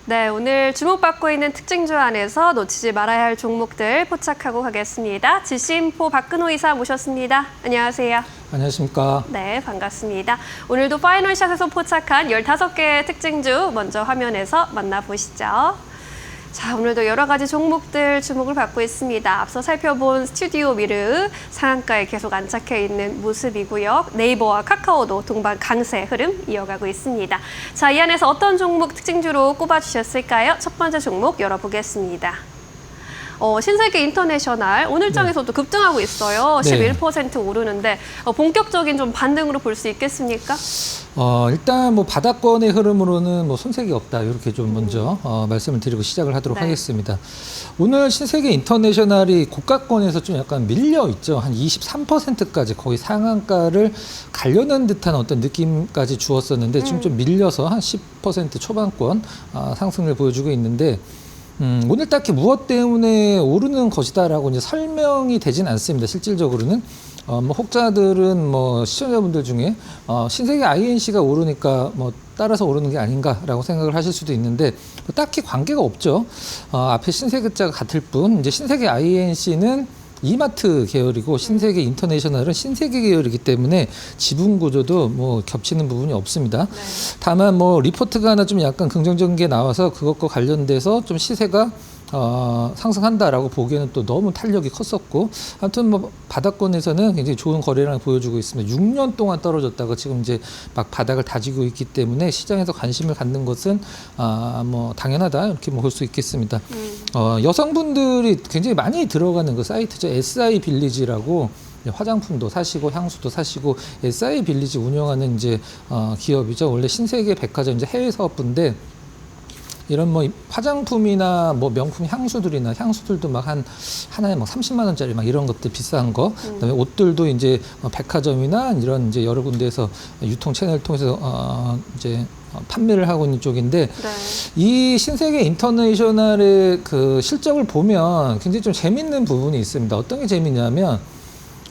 네, 오늘 주목받고 있는 특징주 안에서 놓치지 말아야 할 종목들 포착하고 가겠습니다. 지시인포 박근호 이사 모셨습니다. 안녕하세요. 안녕하십니까. 네, 반갑습니다. 오늘도 파이널샷에서 포착한 15개의 특징주 먼저 화면에서 만나보시죠. 자, 오늘도 여러 가지 종목들 주목을 받고 있습니다. 앞서 살펴본 스튜디오 미르 상한가에 계속 안착해 있는 모습이고요. 네이버와 카카오도 동반 강세 흐름 이어가고 있습니다. 자, 이 안에서 어떤 종목 특징주로 꼽아주셨을까요? 첫 번째 종목 열어보겠습니다. 신세계 인터내셔널 오늘장에서도 급등하고 있어요. 네. 11% 오르는데 본격적인 좀 반등으로 볼 수 있겠습니까? 일단 뭐 바닥권의 흐름으로는 뭐 손색이 없다 이렇게 좀 먼저 말씀을 드리고 시작을 하도록 네. 하겠습니다. 오늘 신세계 인터내셔널이 고가권에서 좀 약간 밀려 있죠. 한 23%까지 거의 상한가를 가려는 듯한 어떤 느낌까지 주었었는데 지금 좀 밀려서 한 10% 초반권 상승을 보여주고 있는데 오늘 딱히 무엇 때문에 오르는 것이다라고 이제 설명이 되진 않습니다. 실질적으로는 뭐 혹자들은 뭐 시청자분들 중에 신세계 INC가 오르니까 뭐 따라서 오르는 게 아닌가라고 생각을 하실 수도 있는데 뭐 딱히 관계가 없죠. 앞에 신세계자가 같을 뿐 이제 신세계 INC는 이마트 계열이고 신세계 인터내셔널은 신세계 계열이기 때문에 지분 구조도 뭐 겹치는 부분이 없습니다. 네. 다만 뭐 리포트가 하나 좀 약간 긍정적인 게 나와서 그것과 관련돼서 좀 시세가 상승한다라고 보기에는 또 너무 탄력이 컸었고 아무튼 뭐 바닥권에서는 굉장히 좋은 거래량을 보여주고 있습니다. 6년 동안 떨어졌다가 지금 이제 막 바닥을 다지고 있기 때문에 시장에서 관심을 갖는 것은 뭐 당연하다 이렇게 볼 수 있겠습니다. 여성분들이 굉장히 많이 들어가는 그 사이트죠. SI 빌리지라고 화장품도 사시고 향수도 사시고 SI 빌리지 운영하는 이제 기업이죠. 원래 신세계 백화점 이제 해외 사업부인데 이런 뭐 화장품이나 뭐 명품 향수들이나 향수들도 막 하나에 막 30만 원짜리 막 이런 것들 비싼 거, 그다음에 옷들도 이제 백화점이나 이런 이제 여러 군데에서 유통 채널을 통해서 이제 판매를 하고 있는 쪽인데 네. 이 신세계 인터내셔널의 그 실적을 보면 굉장히 좀 재밌는 부분이 있습니다. 어떤 게 재밌냐면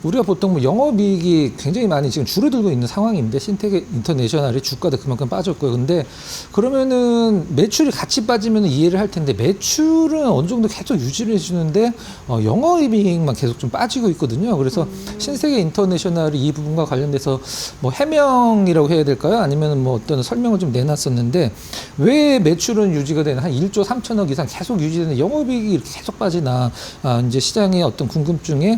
우리가 보통 뭐 영업이익이 굉장히 많이 지금 줄어들고 있는 상황인데 신세계 인터내셔널이 주가도 그만큼 빠졌고요. 근데 그러면은 매출이 같이 빠지면 이해를 할 텐데 매출은 어느 정도 계속 유지를 해주는데 영업이익만 계속 좀 빠지고 있거든요. 그래서 신세계 인터내셔널이 이 부분과 관련돼서 뭐 해명이라고 해야 될까요? 아니면 뭐 어떤 설명을 좀 내놨었는데 왜 매출은 유지가 되는 한 1조 3천억 이상 계속 유지되는 영업이익이 이렇게 계속 빠지나 이제 시장의 어떤 궁금증에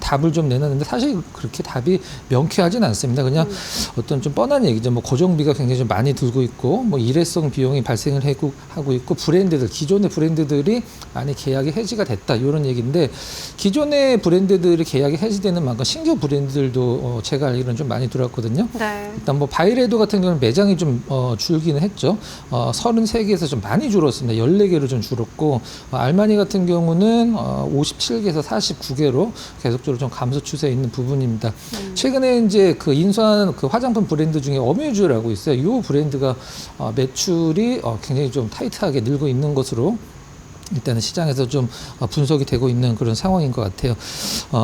답을 좀 내놨는데 사실 그렇게 답이 명쾌하진 않습니다. 그냥 어떤 좀 뻔한 얘기죠. 뭐 고정비가 굉장히 좀 많이 들고 있고 뭐 일회성 비용이 발생을 하고 있고 브랜드들 기존의 브랜드들이 많이 계약이 해지가 됐다 이런 얘기인데 기존의 브랜드들이 계약이 해지되는 만큼 신규 브랜드들도 제가 알기로는 좀 많이 들어왔거든요. 네. 일단 뭐 바이레도 같은 경우는 매장이 좀 줄기는 했죠. 33개에서 좀 많이 줄었습니다. 14개로 좀 줄었고 알마니 같은 경우는 57개에서 49개로 계속적으로 좀 감소 추세에 있는 부분입니다. 최근에 이제 그 인수한 그 화장품 브랜드 중에 어뮤즈라고 있어요. 이 브랜드가 매출이 굉장히 좀 타이트하게 늘고 있는 것으로 일단은 시장에서 좀 분석이 되고 있는 그런 상황인 것 같아요.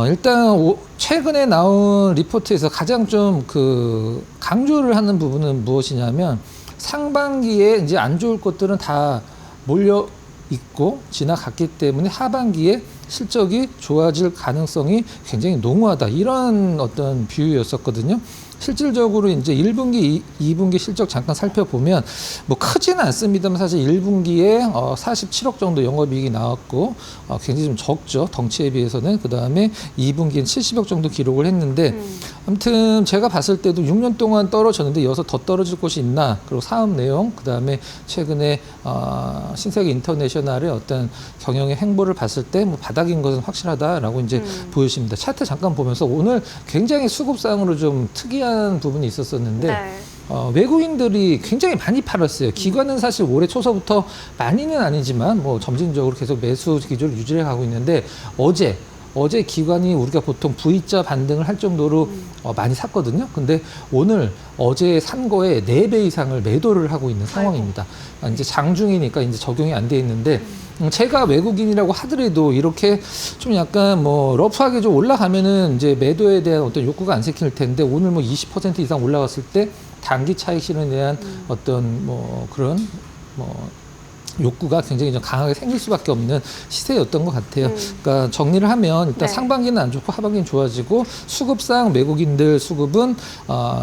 일단 최근에 나온 리포트에서 가장 좀 그 강조를 하는 부분은 무엇이냐면 상반기에 이제 안 좋을 것들은 다 몰려 있고 지나갔기 때문에 하반기에 실적이 좋아질 가능성이 굉장히 농후하다. 이런 어떤 비유였었거든요. 실질적으로 이제 1분기, 2분기 실적 잠깐 살펴보면 뭐 크지는 않습니다만 사실 1분기에 47억 정도 영업이익이 나왔고 굉장히 좀 적죠. 덩치에 비해서는. 그다음에 2분기엔 70억 정도 기록을 했는데 아무튼 제가 봤을 때도 6년 동안 떨어졌는데 여기서 더 떨어질 곳이 있나 그리고 사업 내용 그다음에 최근에 신세계 인터내셔널의 어떤 경영의 행보를 봤을 때 뭐 바닥인 것은 확실하다라고 이제 보여집니다. 차트 잠깐 보면서 오늘 굉장히 수급상으로 좀 특이한 부분이 있었었는데 네. 외국인들이 굉장히 많이 팔았어요. 기관은 사실 올해 초서부터 많이는 아니지만 뭐 점진적으로 계속 매수 기조를 유지해 가고 있는데 어제 기관이 우리가 보통 V자 반등을 할 정도로 많이 샀거든요. 근데 오늘 어제 산 거에 4배 이상을 매도를 하고 있는 상황입니다. 이제 장중이니까 이제 적용이 안 돼 있는데 제가 외국인이라고 하더라도 이렇게 좀 약간 뭐 러프하게 좀 올라가면은 이제 매도에 대한 어떤 욕구가 안 생길 텐데 오늘 뭐 20% 이상 올라갔을 때 단기 차익 실현에 대한 어떤 뭐 그런 뭐 욕구가 굉장히 좀 강하게 생길 수밖에 없는 시세였던 것 같아요. 그러니까 정리를 하면 일단 네. 상반기는 안 좋고 하반기는 좋아지고 수급상 외국인들 수급은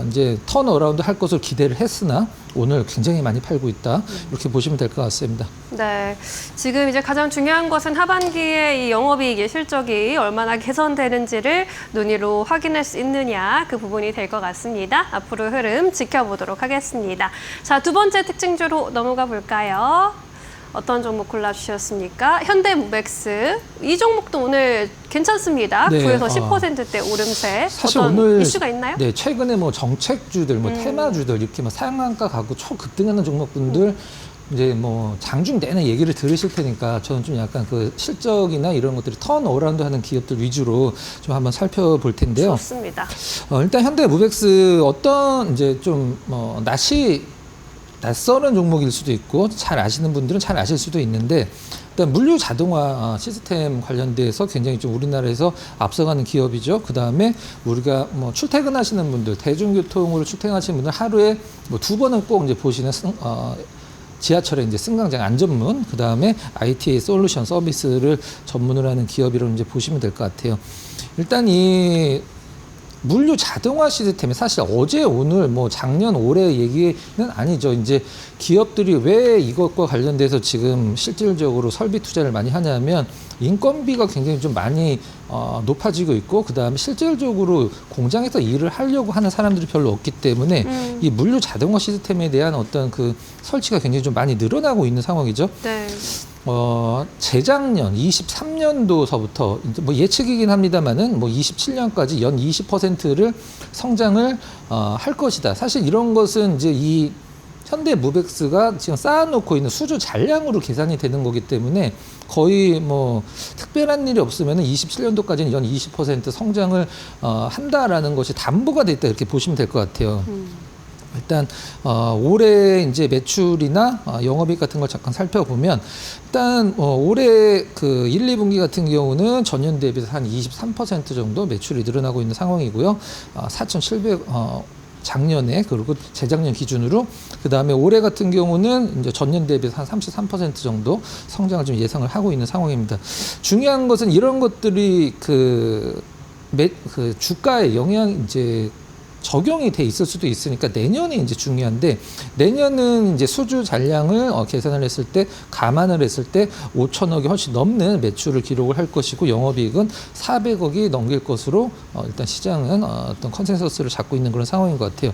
이제 턴어라운드 할 것으로 기대를 했으나 오늘 굉장히 많이 팔고 있다. 이렇게 보시면 될 것 같습니다. 네, 지금 이제 가장 중요한 것은 하반기에 이 영업이익의 실적이 얼마나 개선되는지를 눈으로 확인할 수 있느냐, 그 부분이 될 것 같습니다. 앞으로 흐름 지켜보도록 하겠습니다. 자, 두 번째 특징주로 넘어가 볼까요? 어떤 종목 골라주셨습니까? 현대무백스. 이 종목도 오늘 괜찮습니다. 네, 9에서 10%대 오름세. 사실 어떤 오늘 이슈가 있나요? 네, 최근에 뭐 정책주들, 뭐 테마주들 이렇게 뭐 상한가 가고 초급등하는 종목분들 이제 뭐 장중 내내 얘기를 들으실 테니까 저는 좀 약간 그 실적이나 이런 것들이 턴어라운드 하는 기업들 위주로 좀 한번 살펴볼 텐데요. 좋습니다. 일단 현대무백스 어떤 이제 좀 낯설은 종목일 수도 있고 잘 아시는 분들은 잘 아실 수도 있는데 일단 물류 자동화 시스템 관련돼서 굉장히 좀 우리나라에서 앞서가는 기업이죠. 그 다음에 우리가 뭐 출퇴근하시는 분들, 대중교통으로 출퇴근하시는 분들 하루에 뭐 2번은 꼭 이제 보시는 지하철의 이제 승강장 안전문, 그 다음에 ITA 솔루션 서비스를 전문으로 하는 기업이라고 이제 보시면 될 것 같아요. 일단 이 물류 자동화 시스템이 사실 어제 오늘 뭐 작년 올해 얘기는 아니죠. 이제 기업들이 왜 이것과 관련돼서 지금 실질적으로 설비 투자를 많이 하냐면 인건비가 굉장히 좀 많이 높아지고 있고 그 다음에 실질적으로 공장에서 일을 하려고 하는 사람들이 별로 없기 때문에 이 물류 자동화 시스템에 대한 어떤 그 설치가 굉장히 좀 많이 늘어나고 있는 상황이죠. 네. 재작년 23년도서부터 뭐 예측이긴 합니다만은 뭐 27년까지 연 20%를 성장을 할 것이다. 사실 이런 것은 이제 이 현대무백스가 지금 쌓아놓고 있는 수주 잔량으로 계산이 되는 거기 때문에 거의 뭐 특별한 일이 없으면 27년도까지는 연 20% 성장을 한다라는 것이 담보가 됐다 이렇게 보시면 될 것 같아요. 일단 올해 이제 매출이나 영업이익 같은 걸 잠깐 살펴보면 일단 올해 그 1, 2분기 같은 경우는 전년 대비해서 한 23% 정도 매출이 늘어나고 있는 상황이고요. 4,700 작년에 그리고 재작년 기준으로 그 다음에 올해 같은 경우는 이제 전년 대비해서 한 33% 정도 성장을 좀 예상을 하고 있는 상황입니다. 중요한 것은 이런 것들이 그 주가에 영향 이제 적용이 돼 있을 수도 있으니까 내년이 이제 중요한데 내년은 이제 수주 잔량을 계산을 했을 때 감안을 했을 때 5천억이 훨씬 넘는 매출을 기록을 할 것이고 영업이익은 400억이 넘길 것으로 일단 시장은 어떤 컨센서스를 잡고 있는 그런 상황인 것 같아요.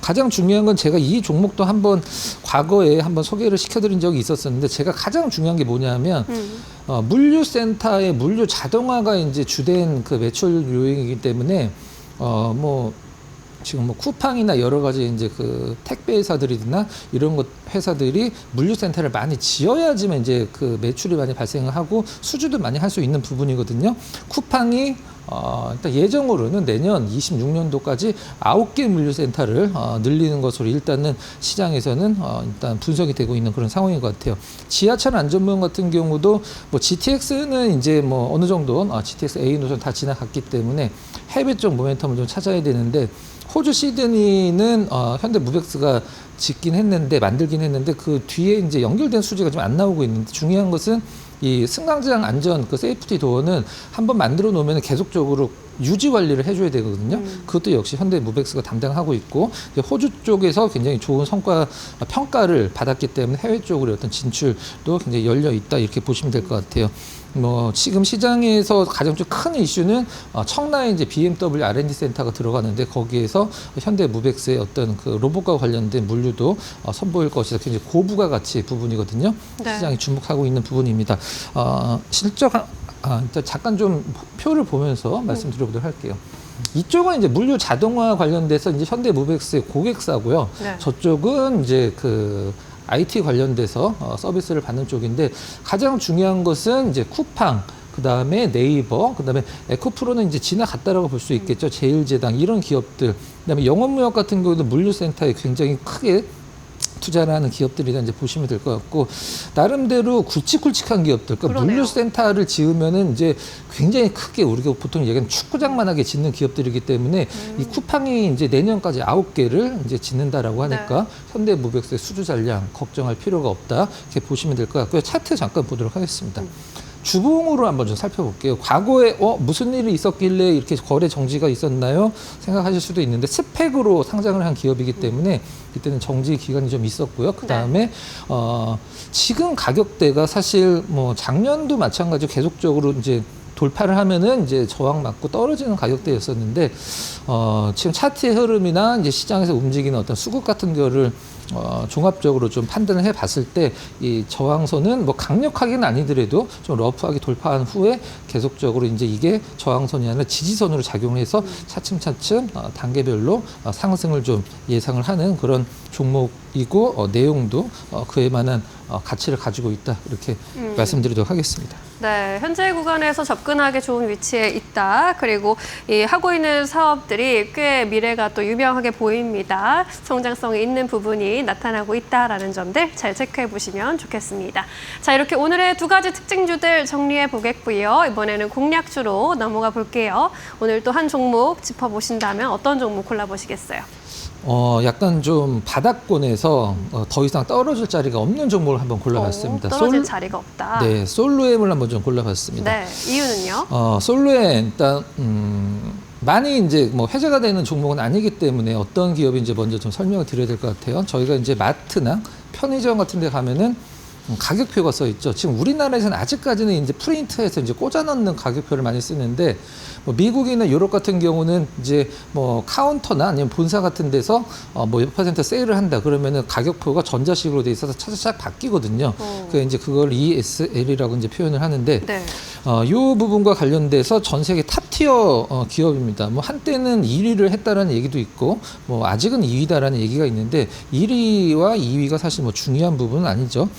가장 중요한 건 제가 이 종목도 한번 과거에 한번 소개를 시켜드린 적이 있었었는데 제가 가장 중요한 게 뭐냐면 물류센터의 물류 자동화가 이제 주된 그 매출 요인이기 때문에 뭐 지금 뭐 쿠팡이나 여러 가지 이제 그 택배 회사들이나 이런 것 회사들이 물류센터를 많이 지어야지만 이제 그 매출이 많이 발생을 하고 수주도 많이 할 수 있는 부분이거든요. 쿠팡이 일단 예정으로는 내년 26년도까지 9개 물류센터를 늘리는 것으로 일단은 시장에서는 일단 분석이 되고 있는 그런 상황인 것 같아요. 지하철 안전문 같은 경우도 뭐 GTX는 이제 뭐 어느 정도 GTX A 노선 다 지나갔기 때문에 해외 쪽 모멘텀을 좀 찾아야 되는데 호주 시드니는 현대무백스가 만들긴 했는데 그 뒤에 이제 연결된 수지가 좀 안 나오고 있는데 중요한 것은 이 승강장 안전 그 세이프티 도어는 한번 만들어 놓으면 계속적으로 유지 관리를 해줘야 되거든요. 그것도 역시 현대무백스가 담당하고 있고 호주 쪽에서 굉장히 좋은 성과 평가를 받았기 때문에 해외 쪽으로 어떤 진출도 굉장히 열려 있다 이렇게 보시면 될 것 같아요. 뭐 지금 시장에서 가장 좀 큰 이슈는 청라에 이제 BMW R&D 센터가 들어가는데 거기에서 현대무백스의 어떤 그 로봇과 관련된 물류도 선보일 것이다. 굉장히 고부가 가치 부분이거든요. 네. 시장이 주목하고 있는 부분입니다. 실적 일단 잠깐 좀 표를 보면서 말씀드려보도록 할게요. 이쪽은 이제 물류 자동화 관련돼서 이제 현대무백스의 고객사고요. 네. 저쪽은 이제 그 IT 관련돼서 서비스를 받는 쪽인데 가장 중요한 것은 이제 쿠팡, 그 다음에 네이버, 그 다음에 에코프로는 이제 지나갔다라고 볼 수 있겠죠. 제일제당 이런 기업들. 그 다음에 영업무역 같은 경우도 물류센터에 굉장히 크게 투자를 하는 기업들이다 이제 보시면 될 것 같고, 나름대로 굵직굵직한 기업들, 그러니까 그러네요. 물류센터를 지으면은 이제 굉장히 크게 우리가 보통 얘기하는 축구장만하게 짓는 기업들이기 때문에 이 쿠팡이 이제 내년까지 9개를 이제 짓는다라고 하니까 네. 현대모백스의 수주 잔량 걱정할 필요가 없다 이렇게 보시면 될 것 같고요. 차트 잠깐 보도록 하겠습니다. 주봉으로 한번 좀 살펴볼게요. 과거에 무슨 일이 있었길래 이렇게 거래 정지가 있었나요? 생각하실 수도 있는데 스펙으로 상장을 한 기업이기 때문에 이때는 정지 기간이 좀 있었고요. 그 다음에 지금 가격대가 사실 뭐 작년도 마찬가지로 계속적으로 이제 돌파를 하면은 이제 저항 맞고 떨어지는 가격대였었는데 지금 차트의 흐름이나 이제 시장에서 움직이는 어떤 수급 같은 거를 종합적으로 좀 판단을 해 봤을 때 이 저항선은 뭐 강력하게는 아니더라도 좀 러프하게 돌파한 후에 계속적으로 이제 이게 저항선이 아니라 지지선으로 작용을 해서 차츰차츰 단계별로 상승을 좀 예상을 하는 그런 종목이고 내용도 그에 만한 가치를 가지고 있다 이렇게 말씀드리도록 하겠습니다. 네, 현재 구간에서 접근하기 좋은 위치에 있다. 그리고 이 하고 있는 사업들이 꽤 미래가 또 유명하게 보입니다. 성장성이 있는 부분이 나타나고 있다라는 점들 잘 체크해 보시면 좋겠습니다. 자, 이렇게 오늘의 두 가지 특징주들 정리해 보겠고요. 이번에는 공략주로 넘어가 볼게요. 오늘 또 한 종목 짚어보신다면 어떤 종목 골라보시겠어요? 약간 좀 바닥권에서 더 이상 떨어질 자리가 없는 종목을 한번 골라봤습니다. 떨어질 자리가 없다. 네, 솔로엠을 한번 좀 골라봤습니다. 네, 이유는요? 솔로엠 일단 많이 이제 뭐 회자가 되는 종목은 아니기 때문에 어떤 기업인지 먼저 좀 설명을 드려야 될 것 같아요. 저희가 이제 마트나 편의점 같은 데 가면은 가격표가 써 있죠. 지금 우리나라에서는 아직까지는 이제 프린트해서 이제 꽂아 넣는 가격표를 많이 쓰는데, 뭐 미국이나 유럽 같은 경우는 이제 뭐 카운터나 아니면 본사 같은 데서 뭐 몇 퍼센트 세일을 한다 그러면은 가격표가 전자식으로 돼 있어서 차차차 바뀌거든요. 그 이제 그걸 ESL이라고 이제 표현을 하는데, 네. 이 부분과 관련돼서 전 세계 탑티어 기업입니다. 뭐 한때는 1위를 했다라는 얘기도 있고, 뭐 아직은 2위다라는 얘기가 있는데 1위와 2위가 사실 뭐 중요한 부분은 아니죠.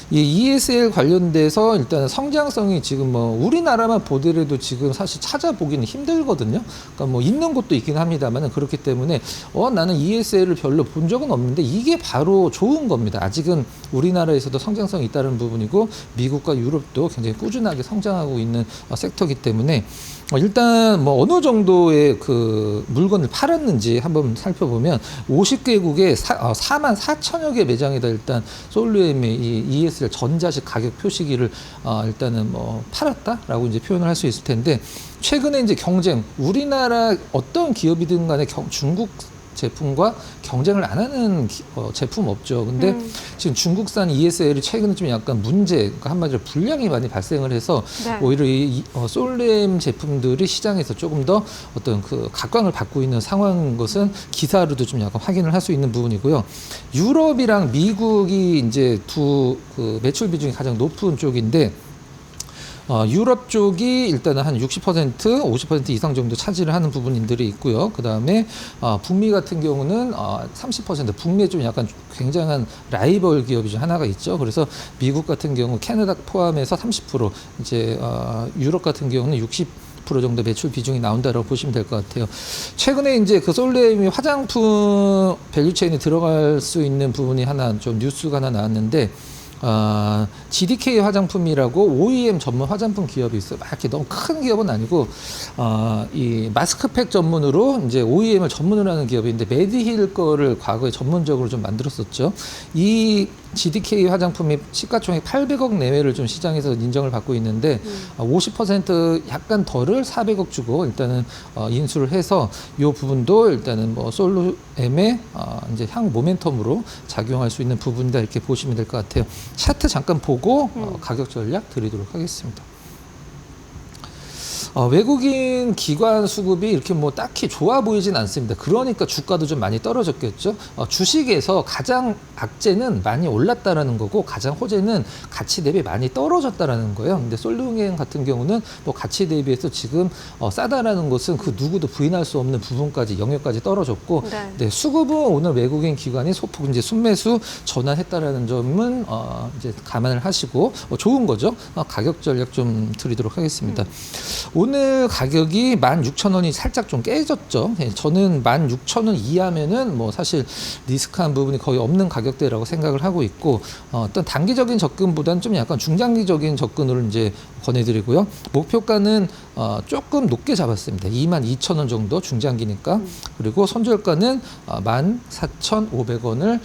이 ESL 관련돼서 일단 성장성이 지금 뭐 우리나라만 보더라도 지금 사실 찾아보기는 힘들거든요. 그러니까 뭐 있는 곳도 있긴 합니다만 그렇기 때문에 나는 ESL을 별로 본 적은 없는데 이게 바로 좋은 겁니다. 아직은 우리나라에서도 성장성이 있다는 부분이고 미국과 유럽도 굉장히 꾸준하게 성장하고 있는 섹터이기 때문에 일단 뭐 어느 정도의 그 물건을 팔았는지 한번 살펴보면 50개국에 4만 4천여 개 매장에다 일단 솔루엠의 이 ESL 전자식 가격 표시기를 일단은 뭐 팔았다라고 이제 표현을 할 수 있을 텐데, 최근에 이제 경쟁, 우리나라 어떤 기업이든 간에 중국 제품과 경쟁을 안 하는 제품 없죠. 근데 지금 중국산 ESL이 최근에 좀 약간 문제, 그러니까 한마디로 불량이 많이 발생을 해서 네. 오히려 이 솔렘 제품들이 시장에서 조금 더 어떤 그 각광을 받고 있는 상황인 것은 기사로도 좀 약간 확인을 할 수 있는 부분이고요. 유럽이랑 미국이 이제 두 그 매출 비중이 가장 높은 쪽인데, 유럽 쪽이 일단은 한 60%, 50% 이상 정도 차지를 하는 부분들이 있고요. 그 다음에 북미 같은 경우는 30%, 북미에 좀 약간 굉장한 라이벌 기업이 좀 하나가 있죠. 그래서 미국 같은 경우 캐나다 포함해서 30%, 이제 유럽 같은 경우는 60% 정도 매출 비중이 나온다라고 보시면 될 것 같아요. 최근에 이제 그 솔레임이 화장품 밸류체인에 들어갈 수 있는 부분이 하나 좀 뉴스가 하나 나왔는데, GDK 화장품이라고 OEM 전문 화장품 기업이 있어요. 막 이렇게 너무 큰 기업은 아니고, 이 마스크팩 전문으로 이제 OEM을 전문으로 하는 기업인데, 메디힐 거를 과거에 전문적으로 좀 만들었었죠. 이 GDK 화장품이 시가총액 800억 내외를 좀 시장에서 인정을 받고 있는데, 50% 약간 덜을 400억 주고 일단은 인수를 해서 이 부분도 일단은 뭐 솔루엠의 이제 향 모멘텀으로 작용할 수 있는 부분이다 이렇게 보시면 될 것 같아요. 차트 잠깐 보고 가격 전략 드리도록 하겠습니다. 외국인 기관 수급이 이렇게 뭐 딱히 좋아 보이진 않습니다. 그러니까 주가도 좀 많이 떨어졌겠죠. 주식에서 가장 악재는 많이 올랐다라는 거고, 가장 호재는 가치 대비 많이 떨어졌다라는 거예요. 근데 솔루엠 같은 경우는 뭐 가치 대비해서 지금 싸다라는 것은 그 누구도 부인할 수 없는 부분까지 영역까지 떨어졌고, 네, 수급은 오늘 외국인 기관이 소폭 이제 순매수 전환했다라는 점은 이제 감안을 하시고 좋은 거죠. 가격 전략 좀 드리도록 하겠습니다. 오늘 가격이 16,000원이 살짝 좀 깨졌죠. 예, 저는 16,000원 이하면은 뭐 사실 리스크한 부분이 거의 없는 가격대라고 생각을 하고 있고, 어떤 단기적인 접근보다는 좀 약간 중장기적인 접근으로 이제 권해드리고요. 목표가는 조금 높게 잡았습니다. 22,000원 정도 중장기니까. 그리고 손절가는 14,500원을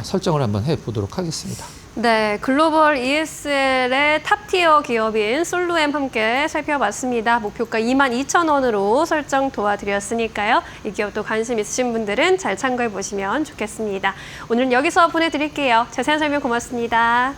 설정을 한번 해보도록 하겠습니다. 네, 글로벌 ESL의 탑티어 기업인 솔루엠 함께 살펴봤습니다. 목표가 22,000원으로 설정 도와드렸으니까요. 이 기업도 관심 있으신 분들은 잘 참고해 보시면 좋겠습니다. 오늘은 여기서 보내드릴게요. 자세한 설명 고맙습니다.